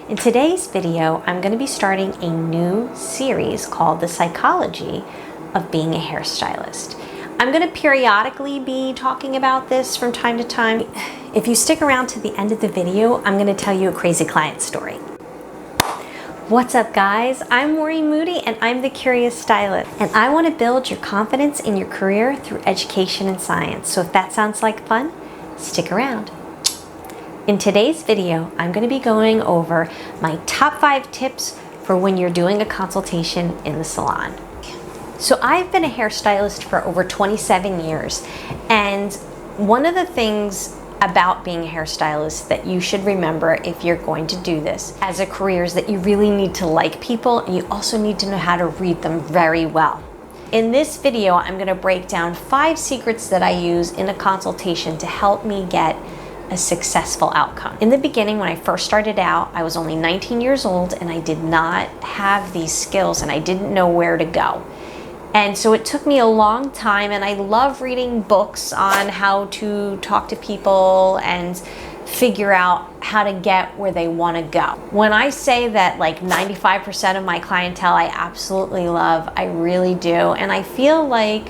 In today's video, I'm going to be starting a new series called The Psychology of Being a Hairstylist. I'm going to periodically be talking about this from time to time. If you stick around to the end of the video, I'm going to tell you a crazy client story. What's up, guys? I'm Maureen Moody and I'm the Curious Stylist, and I want to build your confidence in your career through education and science. So if that sounds like fun, stick around. In today's video, I'm going to be going over my top 5 tips for when you're doing a consultation in the salon. So I've been a hairstylist for over 27 years, and one of the things about being a hairstylist that you should remember if you're going to do this as a career is that you really need to like people, and you also need to know how to read them very well. In this video, I'm going to break down 5 secrets that I use in a consultation to help me get a successful outcome. In the beginning, when I first started out, I was only 19 years old and I did not have these skills and I didn't know where to go. And so it took me a long time, and I love reading books on how to talk to people and figure out how to get where they want to go. When I say that like 95% of my clientele I absolutely love, I really do. And I feel like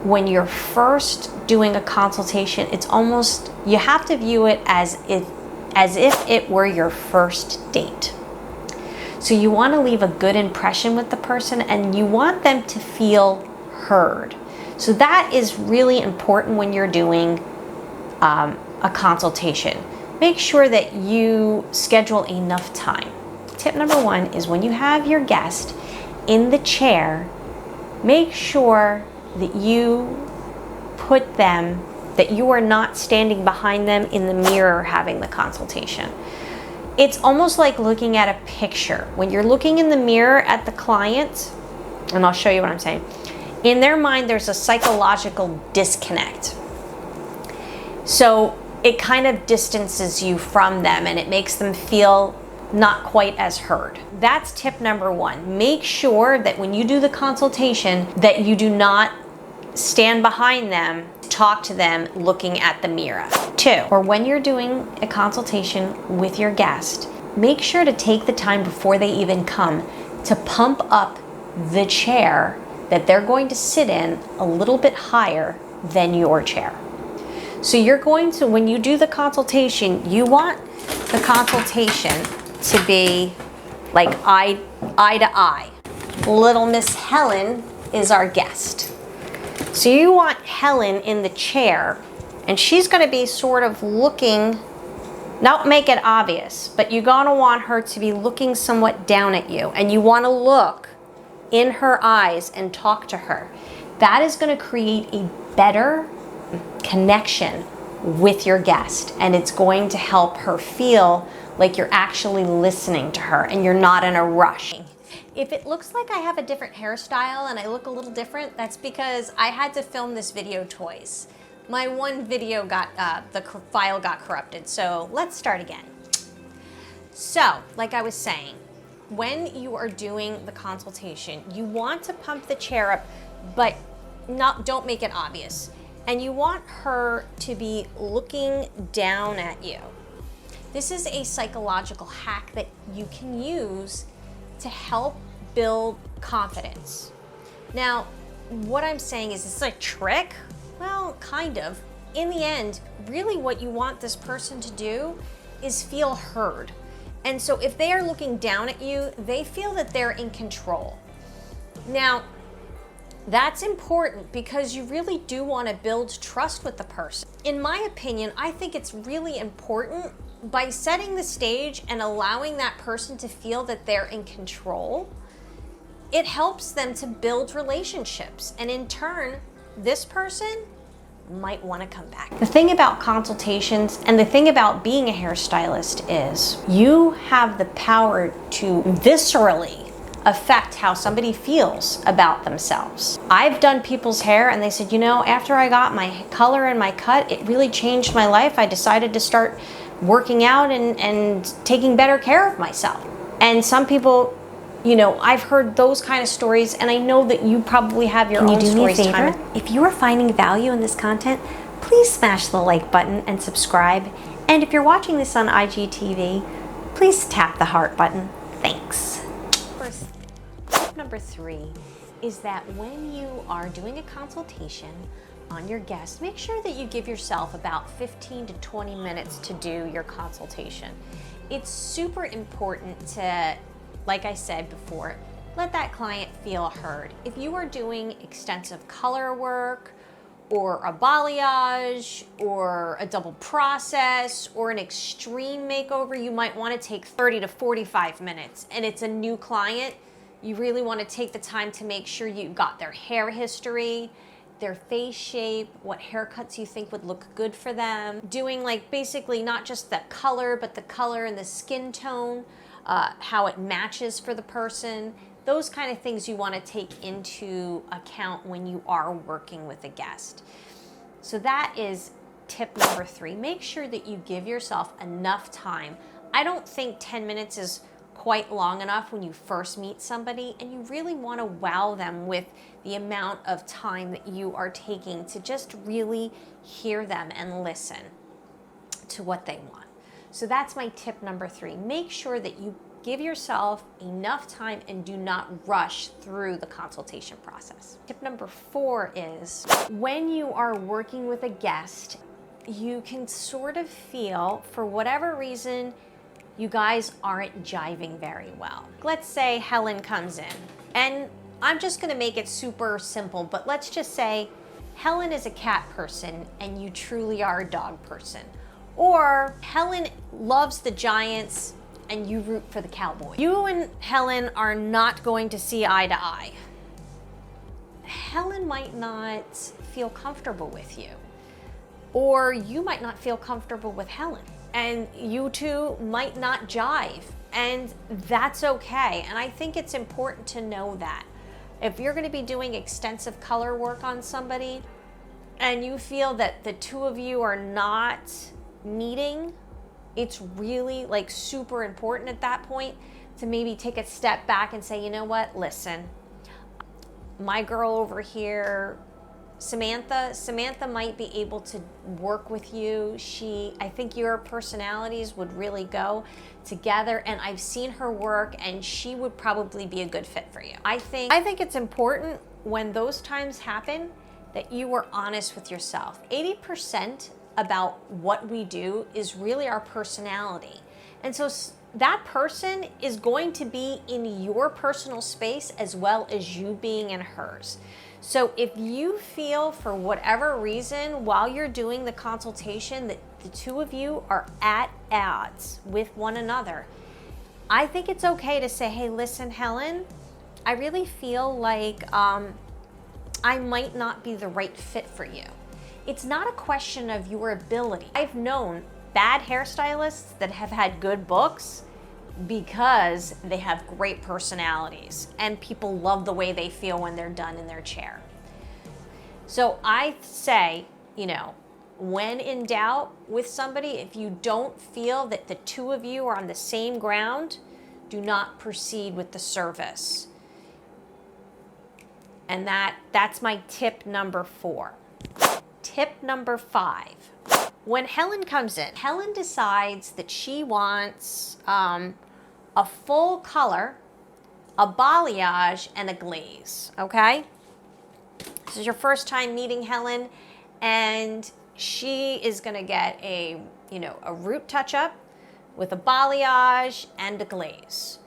when you're first doing a consultation, it's almost, you have to view it as if it were your first date. So you want to leave a good impression with the person, and you want them to feel heard. So that is really important when you're doing a consultation. Make sure that you schedule enough time. Tip number 1 is when you have your guest in the chair, make sure that you put them, that you are not standing behind them in the mirror having the consultation. It's almost like looking at a picture. When you're looking in the mirror at the client, and I'll show you what I'm saying, in their mind there's a psychological disconnect. So it kind of distances you from them and it makes them feel not quite as heard. That's tip number 1. Make sure that when you do the consultation that you do not stand behind them, talk to them looking at the mirror. 2, or when you're doing a consultation with your guest, make sure to take the time before they even come to pump up the chair that they're going to sit in a little bit higher than your chair. So you're going to, when you do the consultation, you want the consultation to be like eye to eye. Little Miss Helen is our guest. So you want Helen in the chair, and she's going to be sort of looking, not make it obvious, but you're going to want her to be looking somewhat down at you, and you want to look in her eyes and talk to her. That is going to create a better connection with your guest, and it's going to help her feel like you're actually listening to her and you're not in a rush. If it looks like I have a different hairstyle and I look a little different, that's because I had to film this video twice. My one video got, the file got corrupted, so let's start again. So, like I was saying, when you are doing the consultation, you want to pump the chair up, but don't make it obvious. And you want her to be looking down at you. This is a psychological hack that you can use to help build confidence. Now, what I'm saying is this a trick? Well, kind of. In the end, really what you want this person to do is feel heard. And so if they are looking down at you, they feel that they're in control. Now, that's important because you really do want to build trust with the person. In my opinion, I think it's really important by setting the stage and allowing that person to feel that they're in control. It helps them to build relationships, and in turn, this person might want to come back. The thing about consultations and the thing about being a hairstylist is you have the power to viscerally affect how somebody feels about themselves. I've done people's hair and they said, you know, after I got my color and my cut, it really changed my life. I decided to start working out and taking better care of myself. And some people, you know, I've heard those kind of stories, and I know that you probably have your own stories. Can you do me a favor? If you are finding value in this content, please smash the like button and subscribe. And if you're watching this on IGTV, please tap the heart button. Thanks. First, tip number 3 is that when you are doing a consultation on your guest, make sure that you give yourself about 15 to 20 minutes to do your consultation. It's super important to, like I said before, let that client feel heard. If you are doing extensive color work, or a balayage, or a double process, or an extreme makeover, you might want to take 30 to 45 minutes. And it's a new client, you really want to take the time to make sure you got their hair history, their face shape, what haircuts you think would look good for them. Doing like basically not just the color, but the color and the skin tone, how it matches for the person. Those kind of things you want to take into account when you are working with a guest. So that is tip number 3. Make sure that you give yourself enough time. I don't think 10 minutes is quite long enough when you first meet somebody, and you really want to wow them with the amount of time that you are taking to just really hear them and listen to what they want. So that's my tip number 3. Make sure that you give yourself enough time and do not rush through the consultation process. Tip number 4 is when you are working with a guest, you can sort of feel, for whatever reason, you guys aren't jiving very well. Let's say Helen comes in, and I'm just gonna make it super simple, but let's just say Helen is a cat person and you truly are a dog person. Or Helen loves the Giants and you root for the Cowboys. You and Helen are not going to see eye to eye. Helen might not feel comfortable with you, or you might not feel comfortable with Helen, and you two might not jive, and that's okay. And I think it's important to know that. If you're gonna be doing extensive color work on somebody and you feel that the two of you are not meeting, it's really like super important at that point to maybe take a step back and say, you know what, listen, my girl over here, Samantha might be able to work with you. I think your personalities would really go together, and I've seen her work and she would probably be a good fit for you. I think it's important when those times happen that you are honest with yourself. 80% about what we do is really our personality. And so that person is going to be in your personal space as well as you being in hers. So if you feel for whatever reason while you're doing the consultation that the two of you are at odds with one another, I think it's okay to say, hey, listen, Helen, I really feel like I might not be the right fit for you. It's not a question of your ability. I've known bad hairstylists that have had good books because they have great personalities and people love the way they feel when they're done in their chair. So I say, when in doubt with somebody, if you don't feel that the two of you are on the same ground, do not proceed with the service. And that's my tip number 4. Tip number 5. When Helen comes in, Helen decides that she wants a full color, a balayage, and a glaze, okay? This is your first time meeting Helen, and she is gonna get a root touch-up with a balayage and a glaze.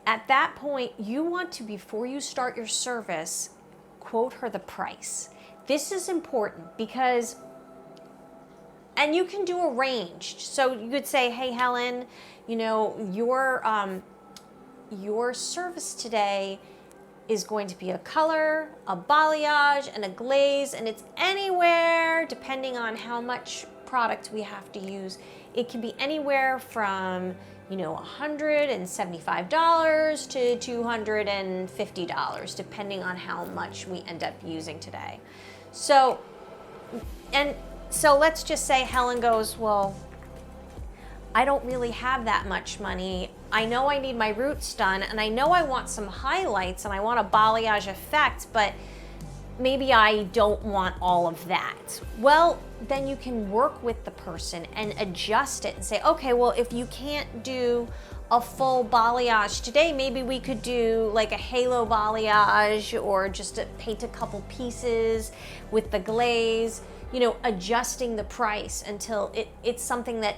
At that point, you want to, before you start your service, quote her the price. This is important because, and you can do a range. So you could say, hey, Helen, your service today is going to be a color, a balayage, and a glaze, and it's anywhere, depending on how much product we have to use, it can be anywhere from $175 to $250, depending on how much we end up using today. So let's just say Helen goes, well, I don't really have that much money. I know I need my roots done, and I know I want some highlights, and I want a balayage effect, but maybe I don't want all of that. Well, then you can work with the person and adjust it and say, okay, well, if you can't do a full balayage today, maybe we could do like a halo balayage, or just paint a couple pieces with the glaze, you know, adjusting the price until it's something that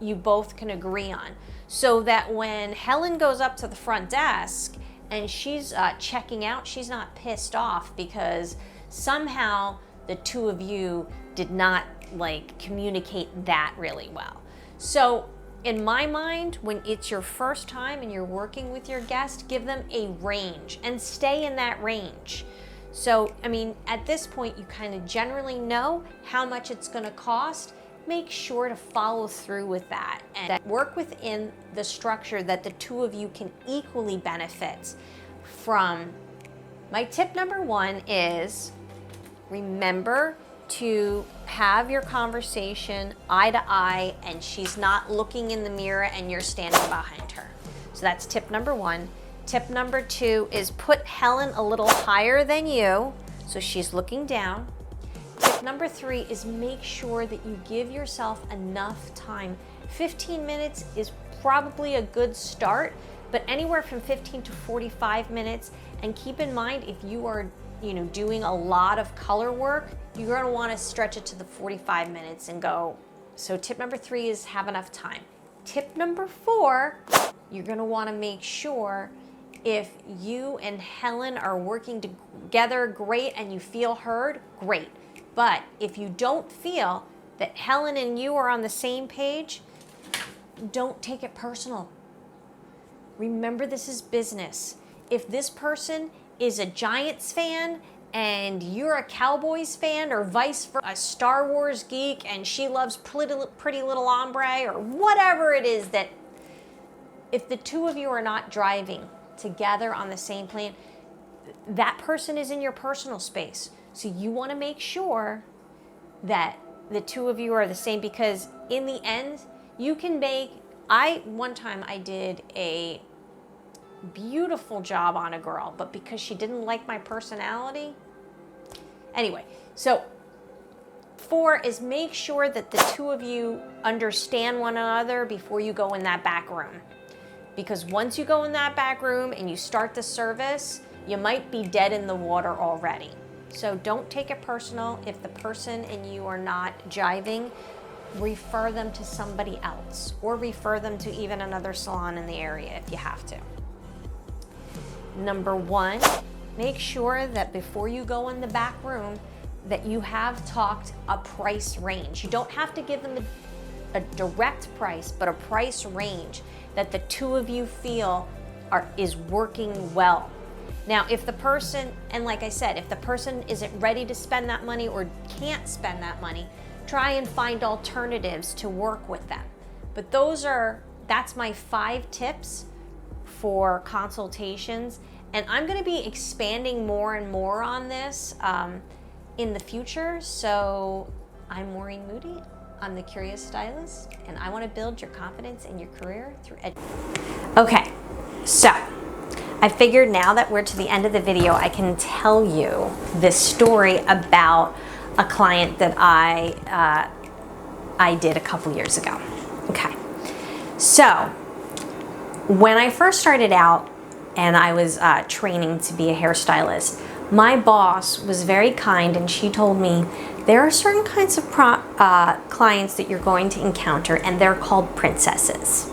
you both can agree on. So that when Helen goes up to the front desk and she's checking out, she's not pissed off because somehow the two of you did not like communicate that really well. So in my mind, when it's your first time and you're working with your guest, give them a range and stay in that range. So, I mean, at this point, you kind of generally know how much it's going to cost. Make sure to follow through with that and work within the structure that the two of you can equally benefit from. My tip number one is remember to have your conversation eye to eye, and she's not looking in the mirror and you're standing behind her. So that's tip number one. Tip number two is put Helen a little higher than you, so she's looking down. Tip number three is make sure that you give yourself enough time. 15 minutes is probably a good start, but anywhere from 15 to 45 minutes. And keep in mind, if you are, you know, doing a lot of color work, you're going to want to stretch it to the 45 minutes and go. So tip number three is have enough time. Tip number four, you're going to want to make sure if you and Helen are working together, great, and you feel heard, great. But if you don't feel that Helen and you are on the same page, don't take it personal. Remember, this is business. If this person is a Giants fan and you're a Cowboys fan, or vice versa, a Star Wars geek and she loves Pretty Little Ombre, or whatever it is, that if the two of you are not driving together on the same plane, that person is in your personal space. So you want to make sure that the two of you are the same, because in the end, you can make, one time I did a beautiful job on a girl, but because she didn't like my personality. Anyway, so 4 is make sure that the two of you understand one another before you go in that back room. Because once you go in that back room and you start the service, you might be dead in the water already. So don't take it personal. If the person and you are not jiving, refer them to somebody else, or refer them to even another salon in the area if you have to. Number 1, make sure that before you go in the back room that you have talked a price range. You don't have to give them a direct price, but a price range that the two of you feel is working well. Now, if the person, and like I said, if the person isn't ready to spend that money or can't spend that money, try and find alternatives to work with them. But that's my 5 tips for consultations. And I'm going to be expanding more and more on this in the future. So I'm Maureen Moody. I'm the Curious Stylist, and I want to build your confidence in your career through education. Okay, so I figured now that we're to the end of the video, I can tell you this story about a client that I did a couple years ago. Okay, so when I first started out and I was training to be a hairstylist, my boss was very kind, and she told me there are certain kinds of clients that you're going to encounter, and they're called princesses.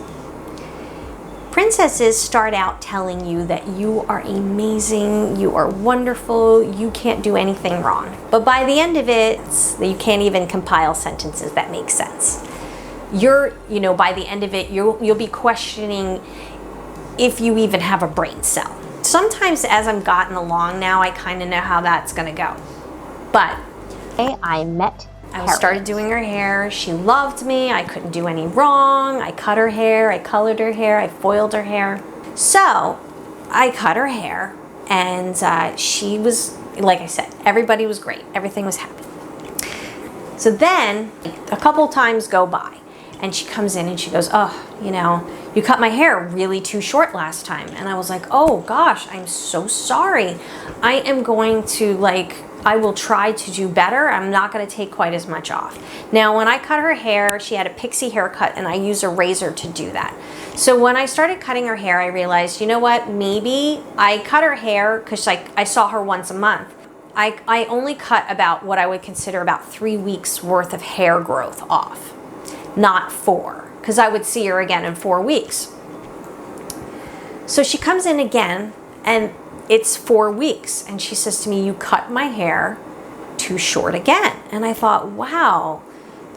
Princesses start out telling you that you are amazing, you are wonderful, you can't do anything wrong. But by the end of it, you can't even compile sentences that make sense. By the end of it, you'll be questioning if you even have a brain cell. Sometimes as I'm gotten along now, I kind of know how that's gonna go. But I started doing her hair. She loved me. I couldn't do any wrong. I cut her hair, I colored her hair, I foiled her hair. So I cut her hair, and she was, like I said, everybody was great. Everything was happy. So then a couple times go by, and she comes in and she goes, oh, you cut my hair really too short last time. And I was like, oh gosh, I'm so sorry. I am going to I will try to do better. I'm not going to take quite as much off. Now, when I cut her hair, she had a pixie haircut, and I used a razor to do that. So when I started cutting her hair, I realized, you know what, maybe I cut her hair because I saw her once a month. I only cut about what I would consider about 3 weeks worth of hair growth off, not 4, because I would see her again in 4 weeks. So she comes in again, and it's 4 weeks, and she says to me, you cut my hair too short again. And I thought, wow,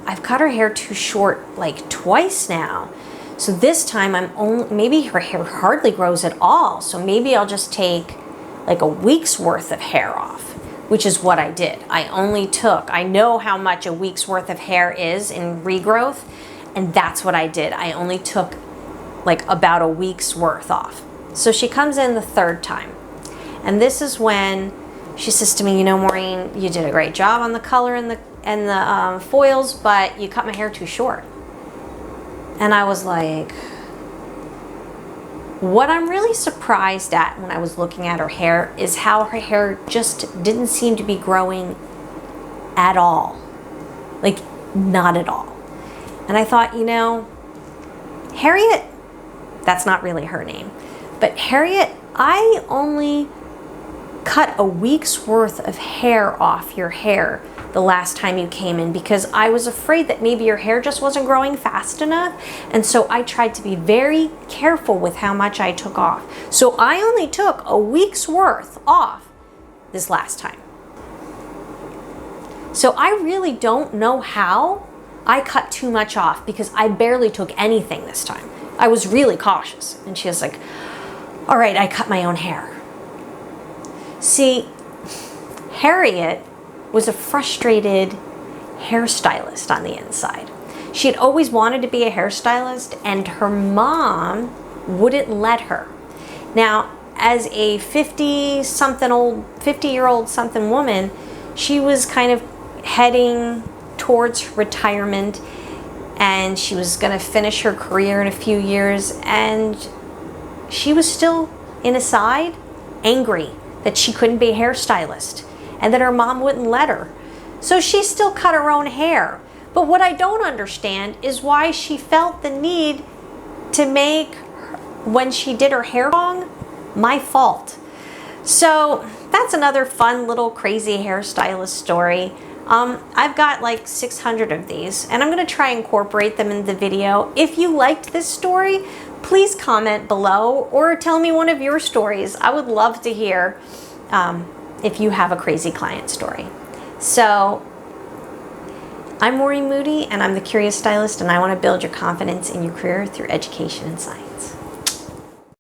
I've cut her hair too short like twice now. So this time maybe her hair hardly grows at all. So maybe I'll just take like a week's worth of hair off, which is what I did. I know how much a week's worth of hair is in regrowth, and that's what I did. I only took like about a week's worth off. So she comes in the third time. And this is when she says to me, you know, Maureen, you did a great job on the color and the foils, but you cut my hair too short. And I was like, what I'm really surprised at when I was looking at her hair is how her hair just didn't seem to be growing at all. Like, not at all. And I thought, you know, Harriet, that's not really her name, but Harriet, I only cut a week's worth of hair off your hair the last time you came in because I was afraid that maybe your hair just wasn't growing fast enough. And so I tried to be very careful with how much I took off. So I only took a week's worth off this last time. So I really don't know how I cut too much off because I barely took anything this time. I was really cautious. And she was like, all right, I cut my own hair. See, Harriet was a frustrated hairstylist on the inside. She had always wanted to be a hairstylist, and her mom wouldn't let her. Now, as a 50-year-old something woman, she was kind of heading towards retirement, and she was going to finish her career in a few years, and she was still, inside, angry that she couldn't be a hairstylist and that her mom wouldn't let her. So she still cut her own hair. But what I don't understand is why she felt the need to make, when she did her hair wrong, my fault. So that's another fun little crazy hairstylist story. I've got like 600 of these, and I'm going to try and incorporate them in the video. If you liked this story, please comment below or tell me one of your stories. I would love to hear if you have a crazy client story. So I'm Maureen Moody, and I'm the Curious Stylist, and I want to build your confidence in your career through education and science.